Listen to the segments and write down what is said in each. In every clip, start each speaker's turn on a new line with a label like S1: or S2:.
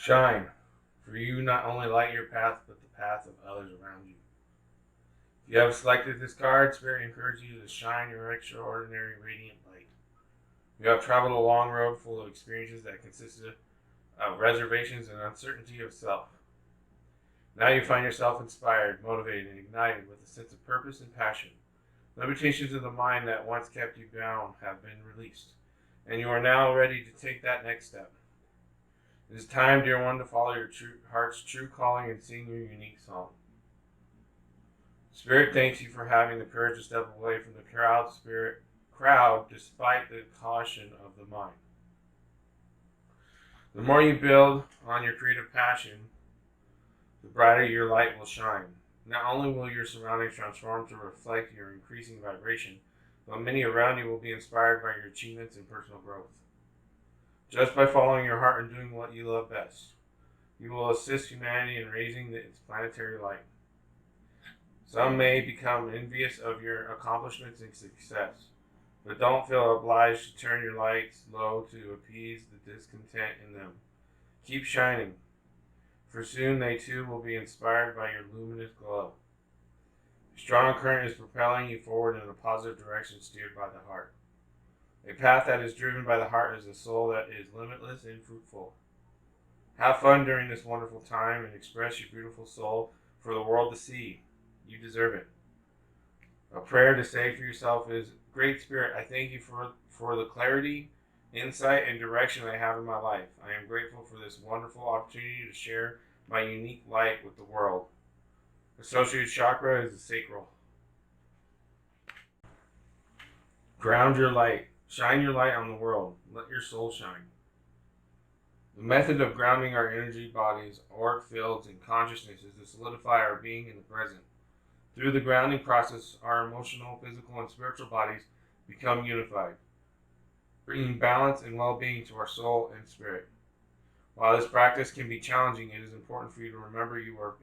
S1: Shine, for you not only light your path, but the path of others around you. If you have selected this card, Spirit encourages you to shine your extraordinary radiant light. You have traveled a long road full of experiences that consisted of reservations and uncertainty of self. Now you find yourself inspired, motivated, and ignited with a sense of purpose and passion. Limitations of the mind that once kept you bound have been released, and you are now ready to take that next step. It is time, dear one, to follow your heart's true calling and sing your unique song. Spirit thanks you for having the courage to step away from the crowd despite the caution of the mind. The more you build on your creative passion, the brighter your light will shine. Not only will your surroundings transform to reflect your increasing vibration, but many around you will be inspired by your achievements and personal growth. Just by following your heart and doing what you love best, you will assist humanity in raising its planetary light. Some may become envious of your accomplishments and success, but don't feel obliged to turn your lights low to appease the discontent in them. Keep shining, for soon they too will be inspired by your luminous glow. A strong current is propelling you forward in a positive direction steered by the heart. A path that is driven by the heart is a soul that is limitless and fruitful. Have fun during this wonderful time and express your beautiful soul for the world to see. You deserve it. A prayer to say for yourself is, Great Spirit, I thank you for the clarity, insight, and direction I have in my life. I am grateful for this wonderful opportunity to share my unique light with the world. Associated chakra is the sacral. Ground your light. Shine your light on the world. Let your soul shine. The method of grounding our energy bodies, auric fields, and consciousness is to solidify our being in the present. Through the grounding process, our emotional, physical, and spiritual bodies become unified, bringing balance and well-being to our soul and spirit. While this practice can be challenging, it is important for you to remember you are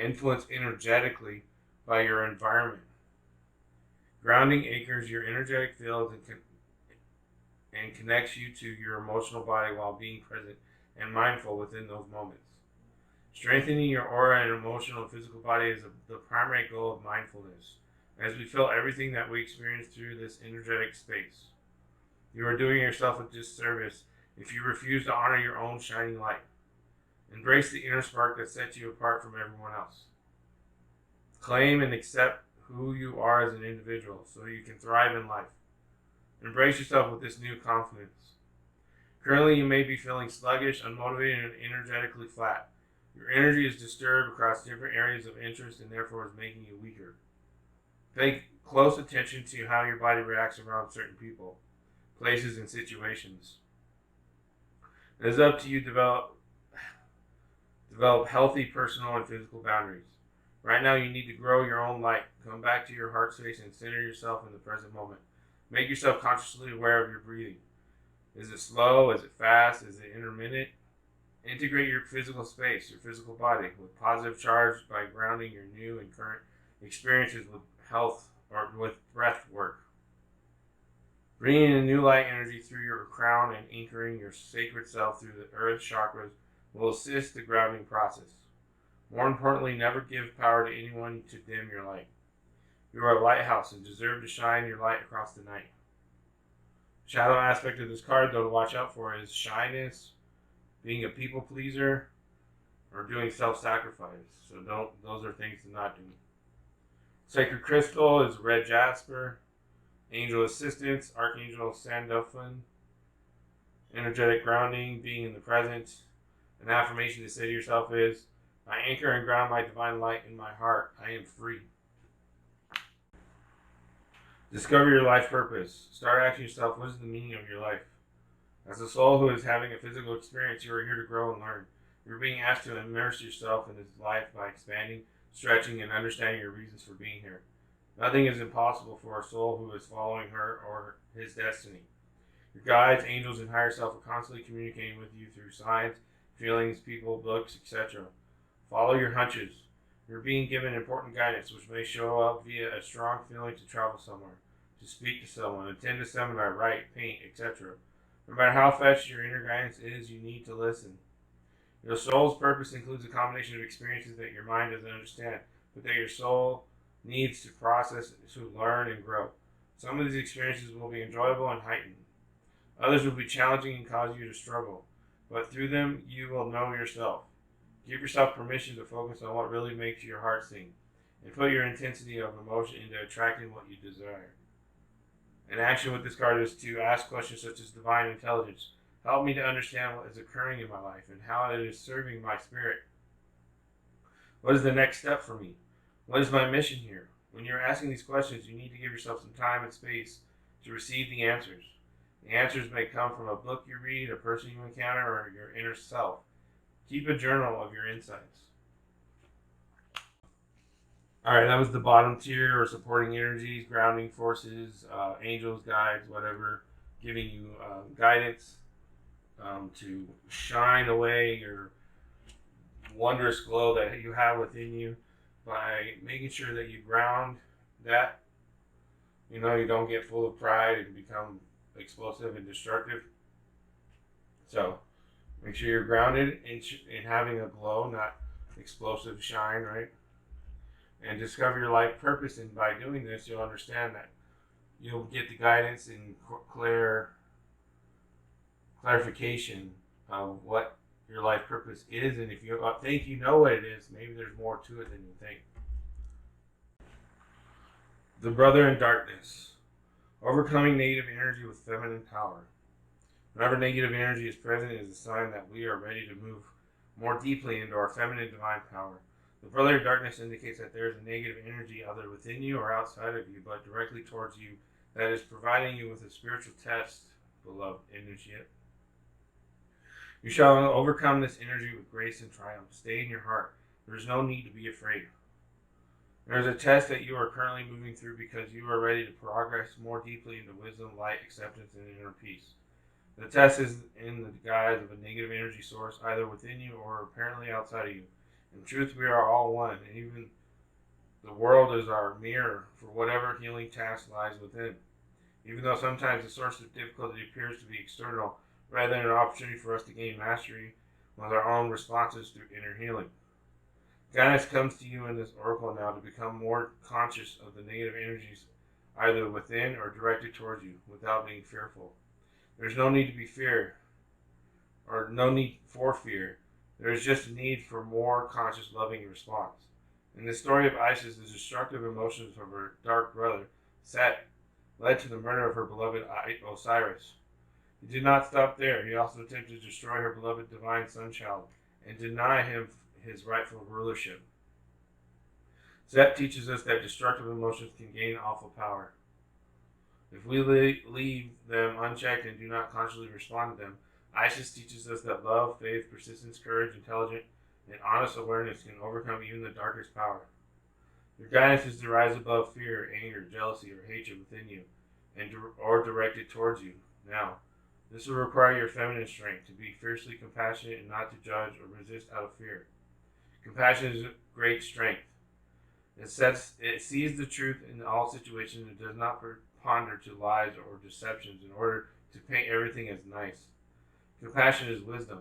S1: influenced energetically by your environment. Grounding anchors your energetic fields and connects you to your emotional body while being present and mindful within those moments. Strengthening your aura and emotional and physical body is the primary goal of mindfulness, as we feel everything that we experience through this energetic space. You are doing yourself a disservice if you refuse to honor your own shining light. Embrace the inner spark that sets you apart from everyone else. Claim and accept who you are as an individual so you can thrive in life. Embrace yourself with this new confidence. Currently, you may be feeling sluggish, unmotivated, and energetically flat. Your energy is disturbed across different areas of interest and therefore is making you weaker. Pay close attention to how your body reacts around certain people, places, and situations. It is up to you to develop healthy personal and physical boundaries. Right now, you need to grow your own light. Come back to your heart space and center yourself in the present moment. Make yourself consciously aware of your breathing. Is it slow? Is it fast? Is it intermittent? Integrate your physical space, your physical body, with positive charge by grounding your new and current experiences with health or with breath work. Bringing in new light energy through your crown and anchoring your sacred self through the earth chakras will assist the grounding process. More importantly, never give power to anyone to dim your light. You are a lighthouse and deserve to shine your light across the night. Shadow aspect of this card, though, to watch out for is shyness, being a people pleaser, or doing self-sacrifice. So those are things to not do. Sacred crystal is red jasper. Angel assistance, Archangel Sandalphon. Energetic grounding, being in the present. An affirmation to say to yourself is, I anchor and ground my divine light in my heart. I am free. Discover your life purpose. Start asking yourself, what is the meaning of your life? As a soul who is having a physical experience, you are here to grow and learn. You're being asked to immerse yourself in this life by expanding, stretching, and understanding your reasons for being here. Nothing is impossible for a soul who is following her or his destiny. Your guides, angels, and higher self are constantly communicating with you through signs, feelings, people, books, etc. Follow your hunches. You're being given important guidance, which may show up via a strong feeling to travel somewhere, to speak to someone, attend a seminar, write, paint, etc. No matter how fetched your inner guidance is, you need to listen. Your soul's purpose includes a combination of experiences that your mind doesn't understand, but that your soul needs to process, to learn, and grow. Some of these experiences will be enjoyable and heightened. Others will be challenging and cause you to struggle, but through them you will know yourself. Give yourself permission to focus on what really makes your heart sing, and put your intensity of emotion into attracting what you desire. An action with this card is to ask questions such as divine intelligence. Help me to understand what is occurring in my life and how it is serving my spirit. What is the next step for me? What is my mission here? When you're asking these questions, you need to give yourself some time and space to receive the answers. The answers may come from a book you read, a person you encounter, or your inner self. Keep a journal of your insights. Alright, that was the bottom tier, or supporting energies, grounding forces, angels, guides, whatever, giving you guidance to shine away your wondrous glow that you have within you by making sure that you ground that. You don't get full of pride and become explosive and destructive. So make sure you're grounded in having a glow, not explosive shine, right? And discover your life purpose. And by doing this, you'll understand that you'll get the guidance and clarification of what your life purpose is. And if you think you know what it is, maybe there's more to it than you think. The brother in darkness. Overcoming negative energy with feminine power. Whenever negative energy is present, it is a sign that we are ready to move more deeply into our feminine divine power. The brother in darkness indicates that there is a negative energy either within you or outside of you, but directly towards you, that is providing you with a spiritual test, beloved initiate. You shall overcome this energy with grace and triumph. Stay in your heart. There is no need to be afraid. There is a test that you are currently moving through because you are ready to progress more deeply into wisdom, light, acceptance, and inner peace. The test is in the guise of a negative energy source, either within you or apparently outside of you. In truth, we are all one, and even the world is our mirror for whatever healing task lies within. Even though sometimes the source of difficulty appears to be external, rather than an opportunity for us to gain mastery with our own responses through inner healing. Guidance comes to you in this oracle now to become more conscious of the negative energies either within or directed towards you without being fearful. There's no need to be fear, or no need for fear. There is just a need for more conscious, loving response. In the story of Isis, the destructive emotions of her dark brother, Set, led to the murder of her beloved Osiris. He did not stop there. He also attempted to destroy her beloved divine son child and deny him his rightful rulership. Set teaches us that destructive emotions can gain awful power. If we leave them unchecked and do not consciously respond to them, Isis teaches us that love, faith, persistence, courage, intelligence, and honest awareness can overcome even the darkest power. Your guidance is to rise above fear, anger, jealousy, or hatred within you, or directed towards you. Now, this will require your feminine strength to be fiercely compassionate and not to judge or resist out of fear. Compassion is great strength. It sees the truth in all situations and does not ponder to lies or deceptions in order to paint everything as nice. Compassion is wisdom.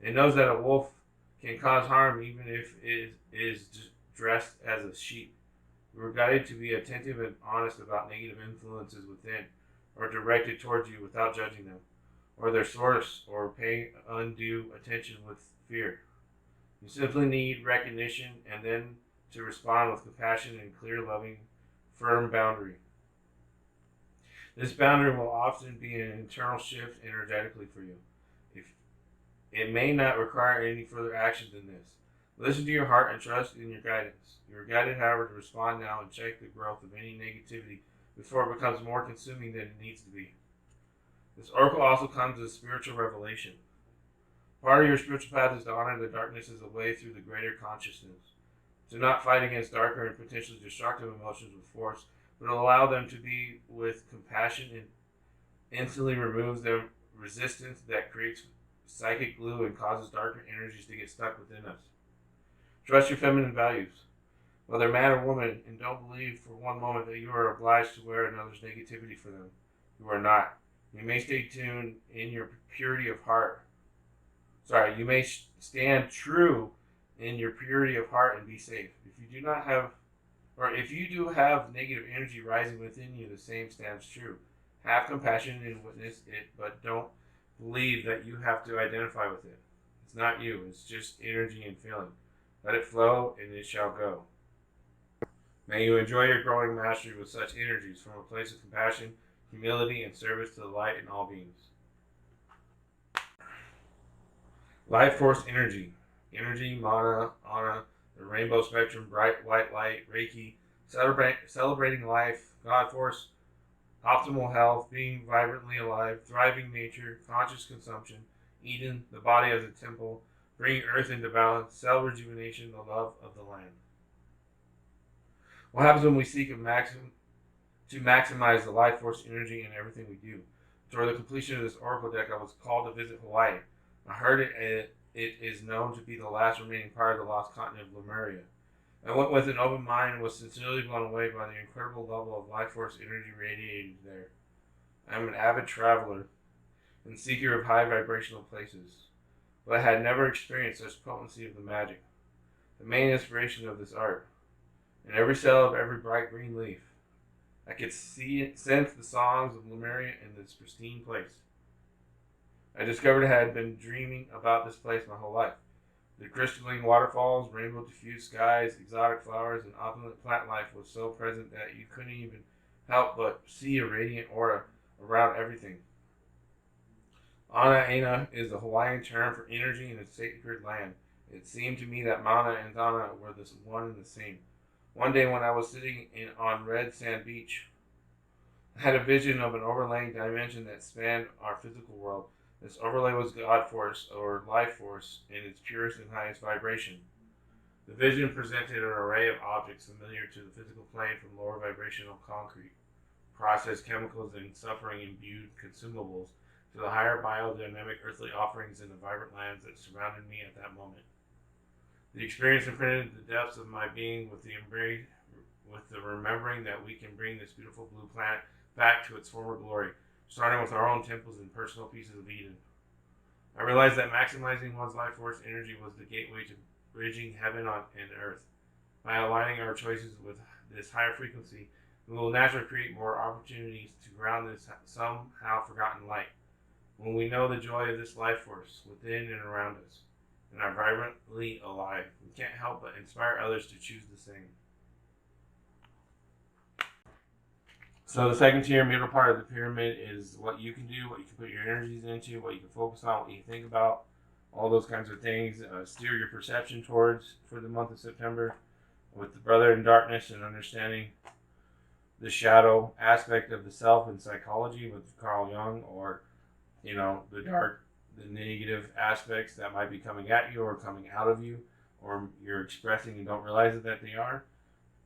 S1: It knows that a wolf can cause harm even if it is dressed as a sheep. We are guided to be attentive and honest about negative influences within or directed towards you without judging them, or their source, or paying undue attention with fear. You simply need recognition and then to respond with compassion and clear, loving, firm boundary. This boundary will often be an internal shift energetically for you. It may not require any further action than this. Listen to your heart and trust in your guidance. You are guided, however, to respond now and check the growth of any negativity before it becomes more consuming than it needs to be. This oracle also comes as spiritual revelation. Part of your spiritual path is to honor the darkness as a way through the greater consciousness. Do not fight against darker and potentially destructive emotions with force, but allow them to be with compassion and instantly removes the resistance that creates psychic glue and causes darker energies to get stuck within us. Trust your feminine values, whether man or woman, and don't believe for one moment that you are obliged to wear another's negativity for them. You are not. You may stay tuned in your purity of heart. Sorry, you may stand true in your purity of heart and be safe. If you do have negative energy rising within you, the same stands true. Have compassion and witness it, but don't believe that you have to identify with it. It's not you, it's just energy and feeling. Let it flow and it shall go. May you enjoy your growing mastery with such energies from a place of compassion, humility, and service to the light in all beings. Life force energy. Energy, mana, ana, the rainbow spectrum, bright white light, Reiki, celebrating life, God force, optimal health, being vibrantly alive, thriving nature, conscious consumption, Eden, the body as a temple, bringing earth into balance, cell rejuvenation, the love of the land. What happens when we seek to maximize the life force energy in everything we do? Toward the completion of this oracle deck, I was called to visit Hawaii. I heard it is known to be the last remaining part of the lost continent of Lemuria. I went with an open mind and was sincerely blown away by the incredible level of life force energy radiated there. I am an avid traveler and seeker of high vibrational places, but I had never experienced such potency of the magic, the main inspiration of this art. In every cell of every bright green leaf, I could sense the songs of Lemuria in this pristine place. I discovered I had been dreaming about this place my whole life. The crystalline waterfalls, rainbow diffused skies, exotic flowers, and opulent plant life was so present that you couldn't even help but see a radiant aura around everything. Ana is the Hawaiian term for energy in a sacred land. It seemed to me that Mana and Dana were the one and the same. One day when I was sitting on Red Sand Beach, I had a vision of an overlaying dimension that spanned our physical world. This overlay was God force, or life force, in its purest and highest vibration. The vision presented an array of objects familiar to the physical plane, from lower vibrational concrete, processed chemicals, and suffering-imbued consumables, to the higher biodynamic earthly offerings in the vibrant lands that surrounded me at that moment. The experience imprinted the depths of my being with the remembering that we can bring this beautiful blue planet back to its former glory, starting with our own temples and personal pieces of Eden. I realized that maximizing one's life force energy was the gateway to bridging heaven and earth. By aligning our choices with this higher frequency, we will naturally create more opportunities to ground this somehow forgotten light. When we know the joy of this life force within and around us, and are vibrantly alive, we can't help but inspire others to choose the same. So the second tier, middle part of the pyramid, is what you can do, what you can put your energies into, what you can focus on, what you think about, all those kinds of things. Steer your perception towards for the month of September with the brother in darkness and understanding the shadow aspect of the self in psychology with Carl Jung, or the negative aspects that might be coming at you or coming out of you, or you're expressing and don't realize that they are.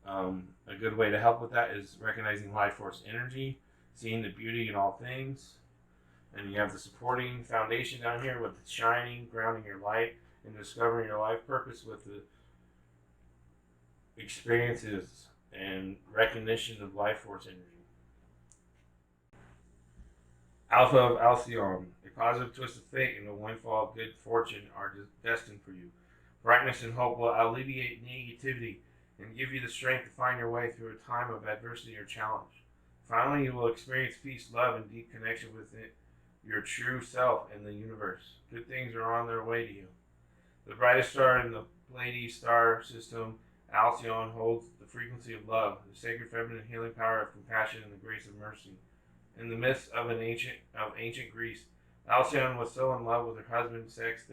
S1: A good way to help with that is recognizing life force energy, seeing the beauty in all things, and you have the supporting foundation down here with the shining, grounding your light, and discovering your life purpose with the experiences and recognition of life force energy. Alpha of Alcyone, a positive twist of fate and a windfall of good fortune are destined for you. Brightness and hope will alleviate negativity and give you the strength to find your way through a time of adversity or challenge. Finally, you will experience peace, love, and deep connection with your true self and the universe. Good things are on their way to you. The brightest star in the Pleiades star system, Alcyone, holds the frequency of love, the sacred feminine healing power of compassion, and the grace of mercy. In the midst of ancient Greece, Alcyone was so in love with her husband Sex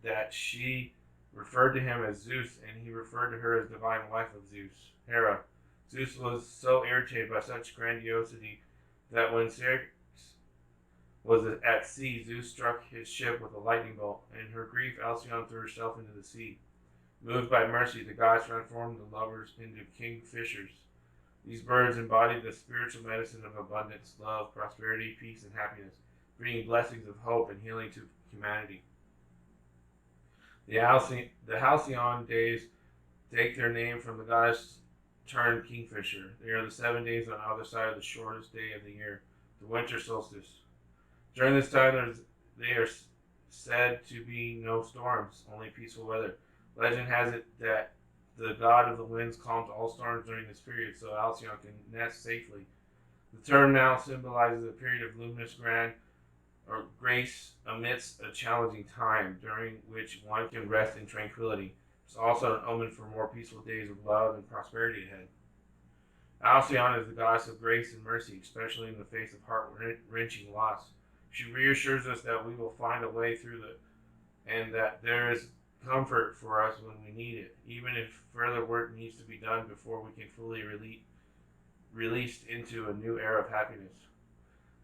S1: that she referred to him as Zeus, and he referred to her as divine wife of Zeus, Hera. Zeus was so irritated by such grandiosity that when Sex was at sea, Zeus struck his ship with a lightning bolt. In her grief, Alcyone threw herself into the sea. Moved by mercy, the gods transformed the lovers into kingfishers. These birds embody the spiritual medicine of abundance, love, prosperity, peace, and happiness, bringing blessings of hope and healing to humanity. The Halcyon days take their name from the goddess turned kingfisher. They are the 7 days on either side of the shortest day of the year, the winter solstice. During this time, they are said to be no storms, only peaceful weather. Legend has it that the god of the winds calmed all storms during this period so Alcyone can nest safely. The term now symbolizes a period of luminous grace amidst a challenging time, during which one can rest in tranquility. It's also an omen for more peaceful days of love and prosperity ahead. Alcyone is the goddess of grace and mercy, especially in the face of heart-wrenching loss. She reassures us that we will find a way through and that there is comfort for us when we need it, even if further work needs to be done before we can fully released into a new era of happiness.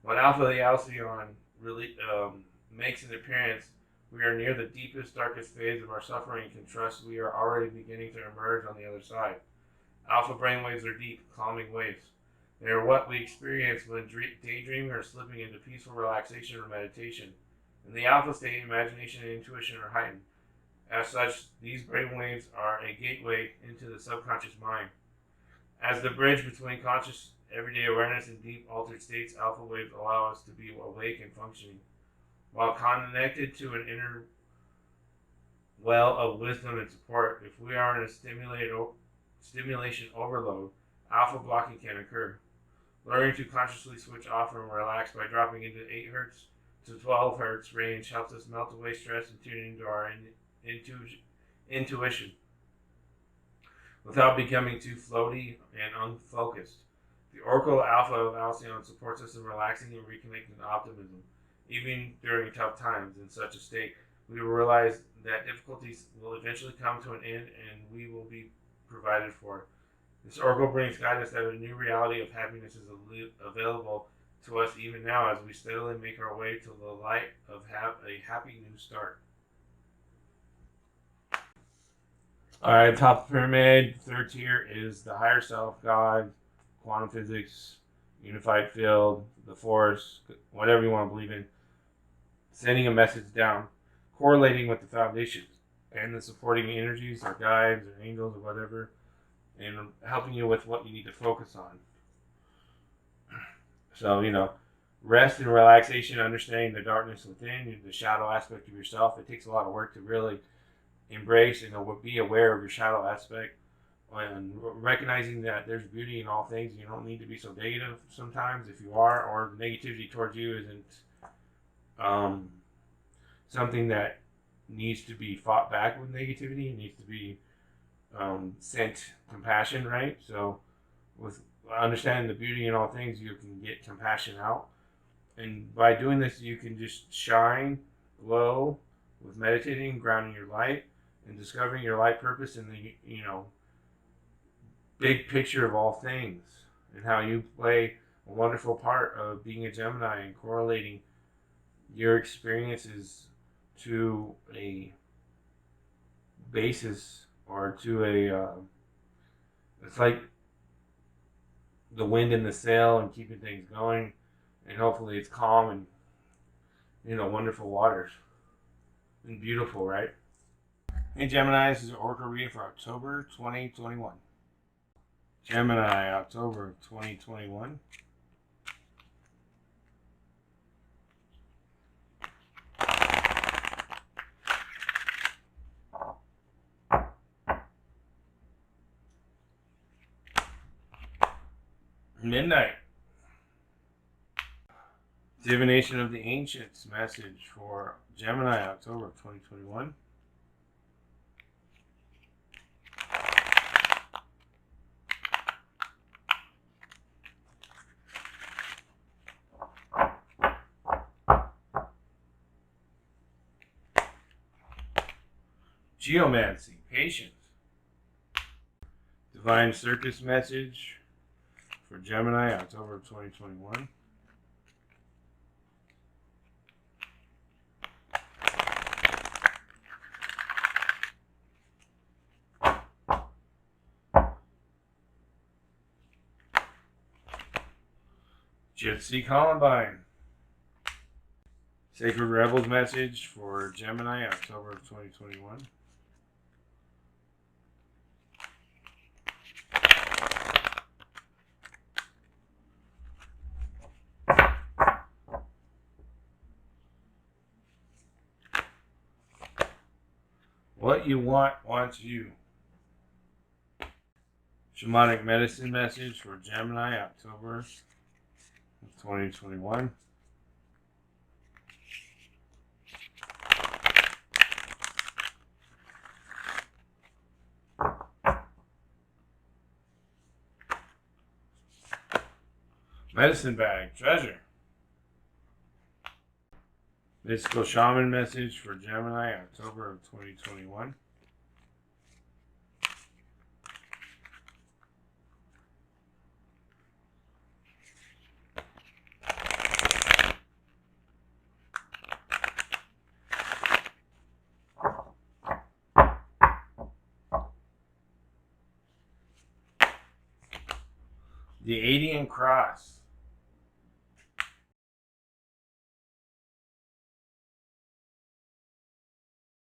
S1: When Alpha the Alcyone makes an appearance, we are near the deepest, darkest phase of our suffering and can trust we are already beginning to emerge on the other side. Alpha brainwaves are deep, calming waves. They are what we experience when daydreaming or slipping into peaceful relaxation or meditation. In the alpha state, imagination and intuition are heightened. As such, these brainwaves are a gateway into the subconscious mind. As the bridge between conscious everyday awareness and deep altered states, alpha waves allow us to be awake and functioning. While connected to an inner well of wisdom and support, if we are in a stimulation overload, alpha blocking can occur. Learning to consciously switch off and relax by dropping into 8 Hz to 12 Hz range helps us melt away stress and tune into our intuition without becoming too floaty and unfocused. The Oracle Alpha of Alcyone supports us in relaxing and reconnecting to optimism. Even during tough times, in such a state, we will realize that difficulties will eventually come to an end and we will be provided for. This oracle brings guidance that a new reality of happiness is available to us even now as we steadily make our way to the light of a happy new start. Alright, top of the pyramid, third tier is the higher self, God, quantum physics, unified field, the force, whatever you want to believe in. Sending a message down, correlating with the foundation and the supporting energies or guides or angels or whatever, and helping you with what you need to focus on. So, rest and relaxation, understanding the darkness within, the shadow aspect of yourself. It takes a lot of work to really embrace and be aware of your shadow aspect and recognizing that there's beauty in all things. You don't need to be so negative sometimes if you are, or the negativity towards you isn't something that needs to be fought back with negativity. It needs to be sent compassion, right? So with understanding the beauty in all things, you can get compassion out. And by doing this, you can just shine, glow with meditating, grounding your light, and discovering your light purpose in the, big picture of all things, and how you play a wonderful part of being a Gemini and correlating your experiences to a basis or to it's like the wind in the sail and keeping things going, and hopefully it's calm and wonderful waters and beautiful, right? Hey Gemini, this is an Oracle reading for October 2021. Gemini, October of 2021. Midnight. Divination of the Ancients message for Gemini, October of 2021. Geomancy, patience. Divine Circus message for Gemini, October of 2021. Gypsy Columbine. Sacred Rebels message for Gemini, October of 2021. What you want wants you. Shamanic medicine message for Gemini, October of 2021. Medicine bag, treasure. Mystical shaman message for Gemini, October of 2021. The Adian Cross.